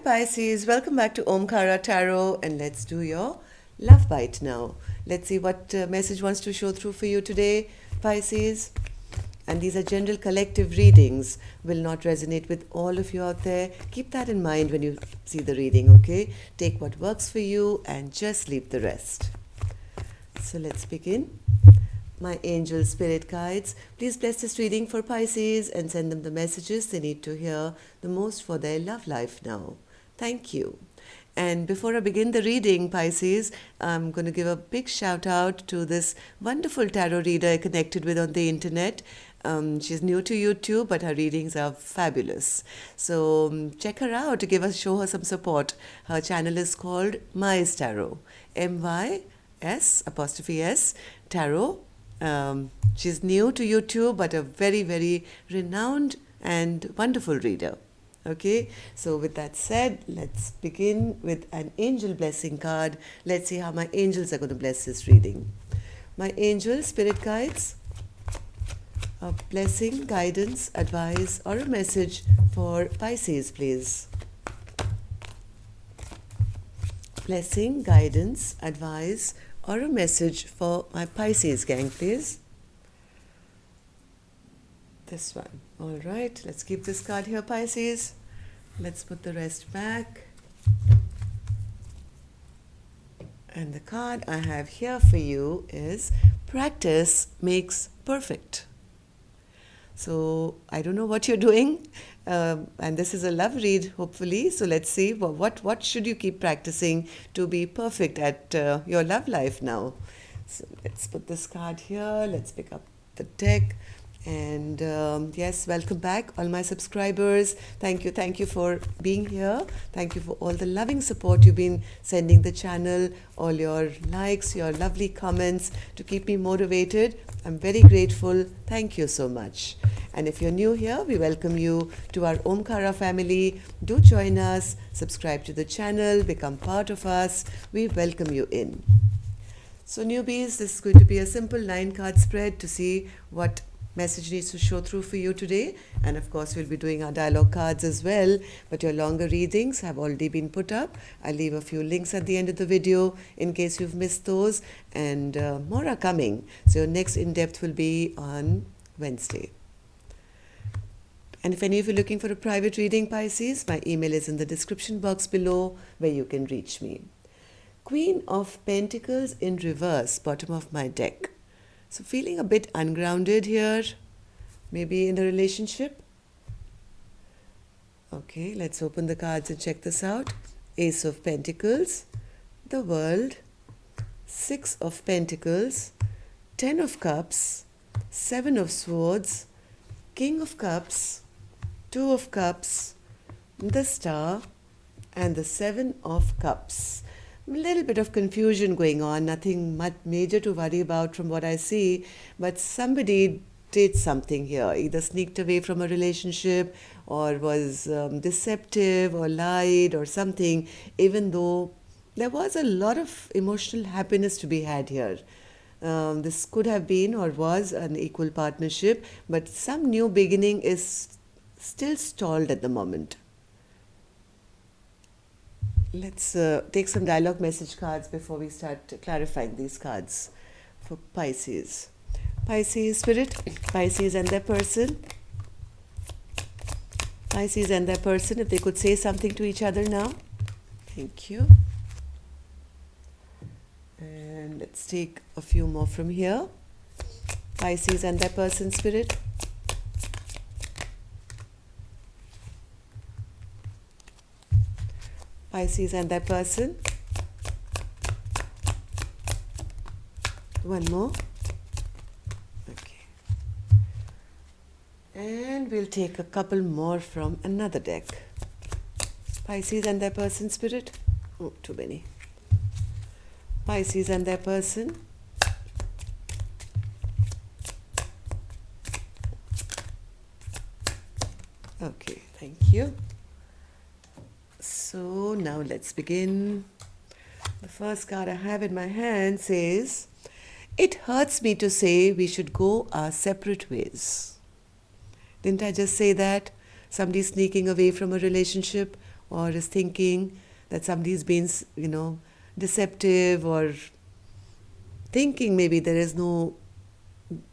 Pisces, welcome back to Omkara Tarot, and let's do your love bite now. Let's see what message wants to show through for you today, Pisces. And these are general collective readings, will not resonate with all of you out there. Keep that in mind when you see the reading, okay? Take what works for you and just leave the rest. So let's begin. My angel spirit guides, please bless this reading for Pisces and send them the messages they need to hear the most for their love life now. Thank you. And before I begin the reading, Pisces, I'm going to give a big shout out to this wonderful tarot reader I connected with on the internet. She's new to YouTube, but her readings are fabulous. So check her out to show her some support. Her channel is called Mys Tarot, MYS', Tarot. She's new to YouTube, but a very, very renowned and wonderful reader. Okay, so with that said, let's begin with an angel blessing card. Let's see how my angels are going to bless this reading. My angel spirit guides, a blessing, guidance, advice, or a message for Pisces, please. Blessing, guidance, advice, or a message for my Pisces gang, please. This one. All right, let's keep this card here, Pisces. Let's put the rest back. And the card I have here for you is Practice Makes Perfect. So I don't know what you're doing, and this is a love read, hopefully. So let's see, what should you keep practicing to be perfect at your love life now? So let's put this card here. Let's pick up the deck. And yes, welcome back, all my subscribers. Thank you for being here. Thank you for all the loving support you've been sending the channel, all your likes, your lovely comments to keep me motivated. I'm very grateful. Thank you so much. And if you're new here, we welcome you to our Omkara family. Do join us, subscribe to the channel, become part of us. We welcome you in. So newbies, this is going to be a simple 9-card spread to see what message needs to show through for you today. And of course, we'll be doing our dialogue cards as well, but your longer readings have already been put up. I'll leave a few links at the end of the video in case you've missed those, and more are coming. So your next in-depth will be on Wednesday. And if any of you are looking for a private reading, Pisces, my email is in the description box below where you can reach me. Queen of Pentacles in reverse, bottom of my deck. So feeling a bit ungrounded here, maybe in a relationship. Okay, let's open the cards and check this out. Ace of Pentacles, the World, 6 of Pentacles, 10 of Cups, 7 of Swords, King of Cups, 2 of Cups, the Star, and the 7 of Cups. A little bit of confusion going on, nothing much major to worry about from what I see, but somebody did something here, either sneaked away from a relationship or was deceptive or lied or something, even though there was a lot of emotional happiness to be had here. This could have been or was an equal partnership, but some new beginning is still stalled at the moment. Let's take some dialogue message cards before we start clarifying these cards for Pisces. Pisces spirit, Pisces and their person. Pisces and their person, if they could say something to each other now. Thank you. And let's take a few more from here. Pisces and their person spirit. Pisces and their person. One more. Okay. And we'll take a couple more from another deck. Pisces and their person spirit. Oh, too many. Pisces and their person. Okay, thank you. So now let's begin. The first card I have in my hand says, "It hurts me to say we should go our separate ways." Didn't I just say that? Somebody sneaking away from a relationship or is thinking that somebody's been, deceptive, or thinking maybe there is no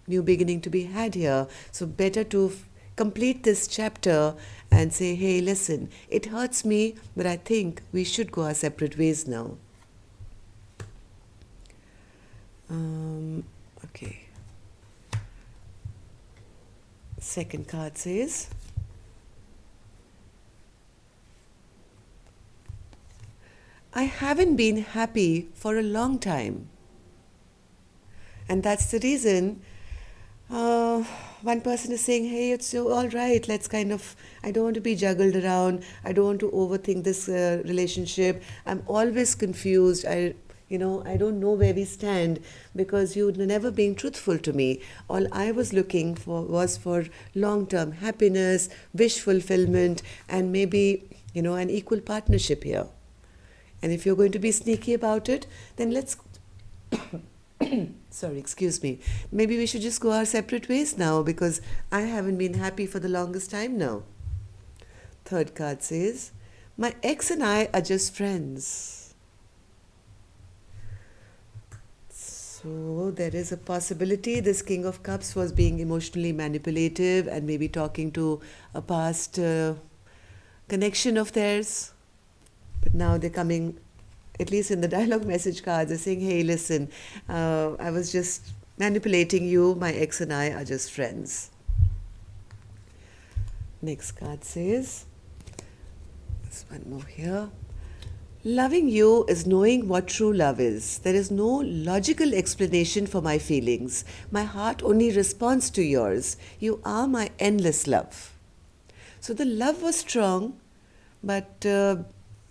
new beginning to be had here. So better to complete this chapter and say, hey, listen, it hurts me, but I think we should go our separate ways now. Okay. Second card says, I haven't been happy for a long time. And that's the reason one person is saying, hey, it's all right. Let's I don't want to be juggled around. I don't want to overthink this relationship. I'm always confused. I don't know where we stand because you've never been truthful to me. All I was looking for was for long-term happiness, wish fulfillment, and maybe, an equal partnership here. And if you're going to be sneaky about it, then let's sorry, excuse me. Maybe we should just go our separate ways now because I haven't been happy for the longest time now. Third card says, my ex and I are just friends. So there is a possibility this King of Cups was being emotionally manipulative and maybe talking to a past connection of theirs. But now they're coming, at least in the dialogue message cards, they're saying, hey, listen, I was just manipulating you. My ex and I are just friends. Next card says, there's one more here. Loving you is knowing what true love is. There is no logical explanation for my feelings. My heart only responds to yours. You are my endless love. So the love was strong, but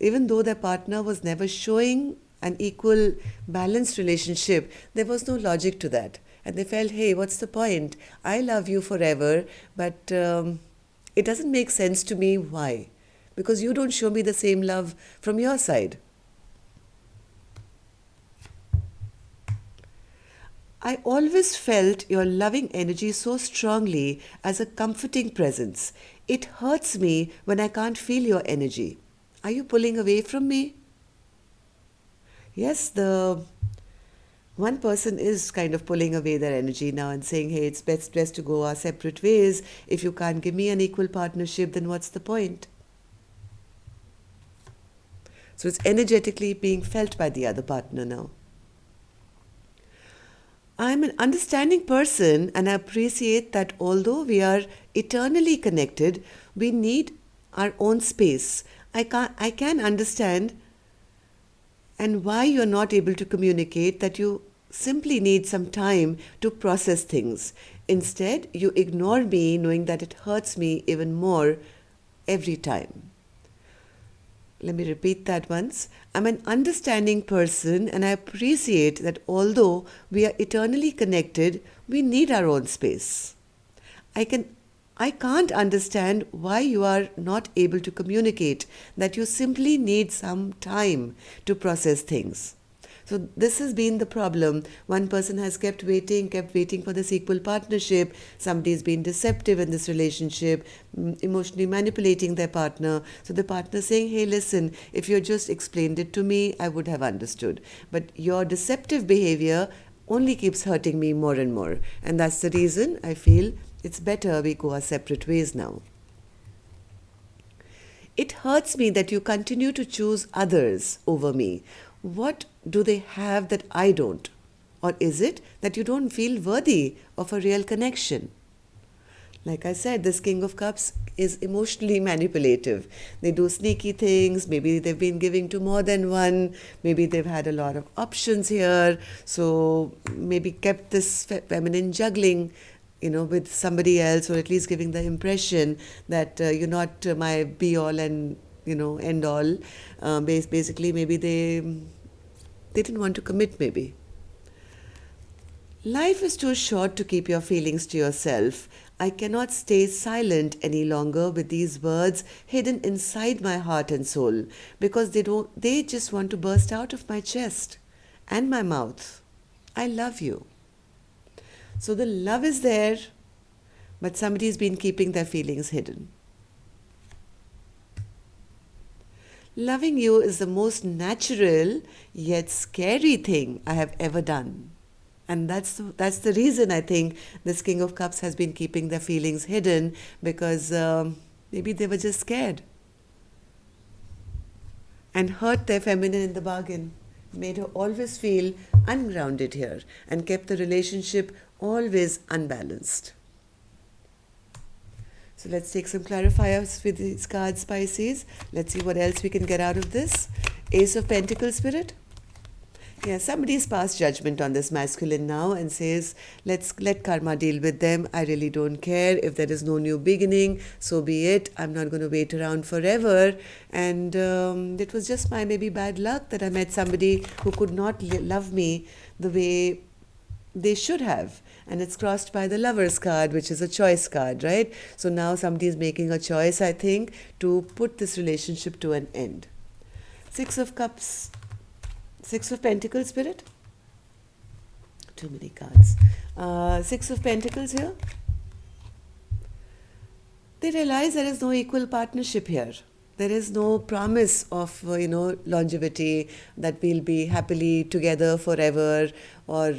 even though their partner was never showing an equal, balanced relationship, there was no logic to that. And they felt, hey, what's the point? I love you forever, but it doesn't make sense to me. Why? Because you don't show me the same love from your side. I always felt your loving energy so strongly as a comforting presence. It hurts me when I can't feel your energy. Are you pulling away from me? Yes, the one person is kind of pulling away their energy now and saying, hey, it's best to go our separate ways. If you can't give me an equal partnership, then what's the point? So it's energetically being felt by the other partner now. I'm an understanding person and I appreciate that although we are eternally connected, we need our own space. I can understand and why you're not able to communicate that you simply need some time to process things. Instead, you ignore me knowing that it hurts me even more every time. Let me repeat that once. I'm an understanding person and I appreciate that although we are eternally connected, we need our own space. I can't understand why you are not able to communicate, that you simply need some time to process things. So this has been the problem. One person has kept waiting for this equal partnership. Somebody's been deceptive in this relationship, emotionally manipulating their partner. So the partner saying, hey, listen, if you just explained it to me, I would have understood. But your deceptive behavior only keeps hurting me more and more. And that's the reason I feel it's better we go our separate ways now. It hurts me that you continue to choose others over me. What do they have that I don't? Or is it that you don't feel worthy of a real connection? Like I said, this King of Cups is emotionally manipulative. They do sneaky things. Maybe they've been giving to more than one. Maybe they've had a lot of options here. So maybe kept this feminine juggling, with somebody else, or at least giving the impression that you're not my be-all and, end-all. Basically, maybe they didn't want to commit, maybe. Life is too short to keep your feelings to yourself. I cannot stay silent any longer with these words hidden inside my heart and soul, because they just want to burst out of my chest and my mouth. I love you. So the love is there, but somebody's been keeping their feelings hidden. Loving you is the most natural yet scary thing I have ever done. And that's the reason I think this King of Cups has been keeping their feelings hidden, because maybe they were just scared and hurt their feminine in the bargain. Made her always feel ungrounded here and kept the relationship always unbalanced. So let's take some clarifiers with these cards, Pisces. Let's see what else we can get out of this. Ace of Pentacles, Spirit. Yeah, somebody's passed judgment on this masculine now and says, let's let karma deal with them. I really don't care. If there is no new beginning, so be it. I'm not going to wait around forever. And it was just my maybe bad luck that I met somebody who could not love me the way they should have. And it's crossed by the Lover's card, which is a choice card, right? So now somebody is making a choice, I think, to put this relationship to an end. Six of Cups. Six of Pentacles, Spirit. Too many cards. Six of Pentacles here. They realize there is no equal partnership here. There is no promise of, longevity, that we'll be happily together forever, or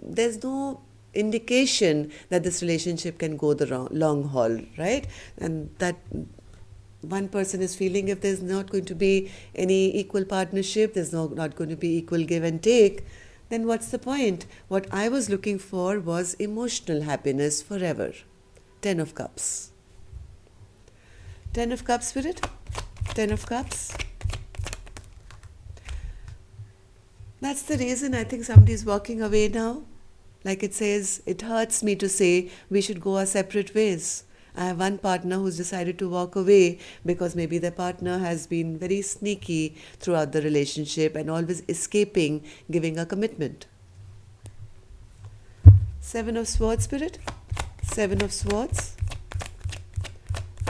there's no indication that this relationship can go the long haul, right? And that one person is feeling, if there's not going to be any equal partnership, there's not going to be equal give and take, then what's the point? What I was looking for was emotional happiness forever. Ten of Cups. Ten of Cups, Spirit. Ten of Cups. That's the reason I think somebody's walking away now. Like it says, it hurts me to say we should go our separate ways. I have one partner who's decided to walk away because maybe their partner has been very sneaky throughout the relationship and always escaping giving a commitment. Seven of Swords, Spirit. Seven of Swords.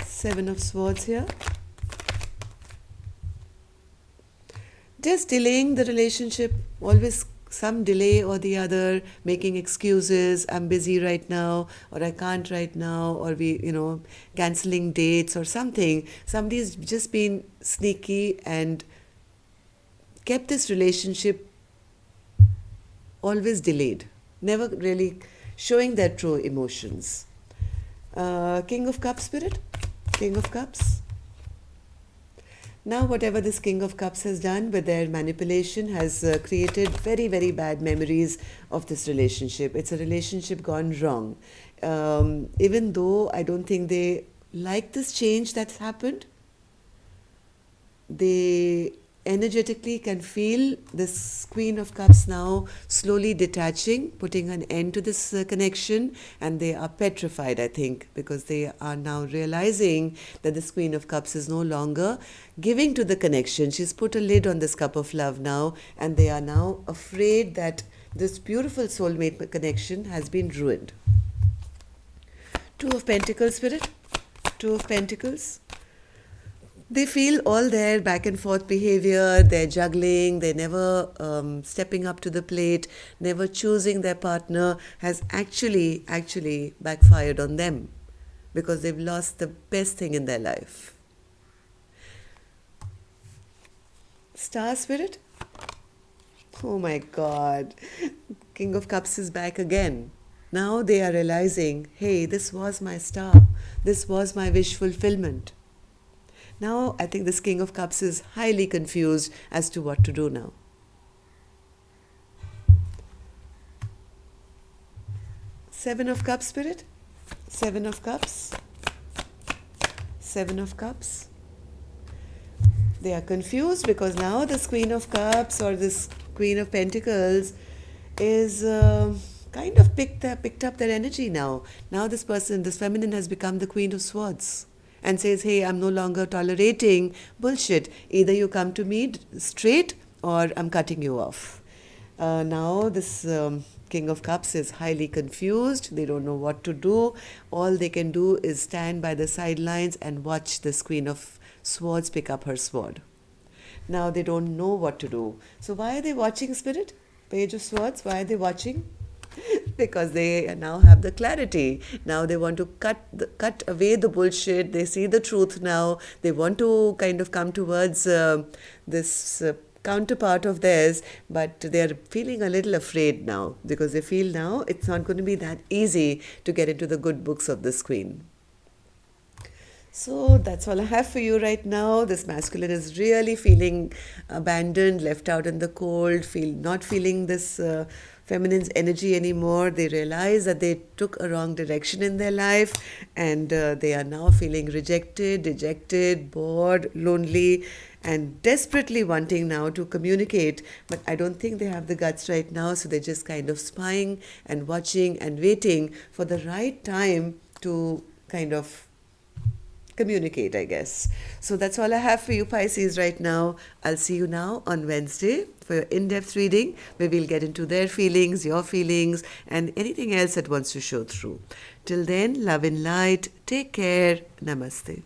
Seven of Swords here. Just delaying the relationship, always some delay or the other, making excuses, I'm busy right now, or I can't right now, or cancelling dates or something. Somebody's just been sneaky and kept this relationship always delayed, never really showing their true emotions. King of Cups, Spirit. King of Cups. Now whatever this King of Cups has done with their manipulation has created very, very bad memories of this relationship. It's a relationship gone wrong. Even though I don't think they like this change that's happened, they energetically can feel this Queen of Cups now slowly detaching, putting an end to this connection, and they are petrified, I think, because they are now realizing that this Queen of Cups is no longer giving to the connection. She's put a lid on this cup of love now, and they are now afraid that this beautiful soulmate connection has been ruined. Two of Pentacles, Spirit. Two of Pentacles. They feel all their back and forth behavior, they're juggling, they're never stepping up to the plate, never choosing their partner, has actually backfired on them because they've lost the best thing in their life. Star, Spirit. Oh my God. King of Cups is back again. Now they are realizing, hey, this was my star. This was my wish fulfillment. Now, I think this King of Cups is highly confused as to what to do now. Seven of Cups, Spirit. Seven of Cups. Seven of Cups. They are confused because now this Queen of Cups or this Queen of Pentacles is kind of picked up their energy now. Now this person, this feminine, has become the Queen of Swords. And says, hey, I'm no longer tolerating bullshit. Either you come to me straight or I'm cutting you off. Now this King of Cups is highly confused. They don't know what to do. All they can do is stand by the sidelines and watch this Queen of Swords pick up her sword. Now they don't know what to do. So why are they watching, Spirit? Page of Swords, why are they watching? because they now have the clarity. Now they want to cut away the bullshit. They see the truth now. They want to kind of come towards this counterpart of theirs, but they're feeling a little afraid now because they feel now it's not going to be that easy to get into the good books of this queen. So that's all I have for you right now. This masculine is really feeling abandoned, left out in the cold, not feeling this feminine's energy anymore. They realize that they took a wrong direction in their life, and they are now feeling rejected, dejected, bored, lonely, and desperately wanting now to communicate. But I don't think they have the guts right now, so they're just kind of spying and watching and waiting for the right time to kind of communicate, I guess. So that's all I have for you, Pisces, right now. I'll see you now on Wednesday for your in-depth reading, where we'll get into their feelings, your feelings, and anything else that wants to show through. Till then, love and light. Take care. Namaste.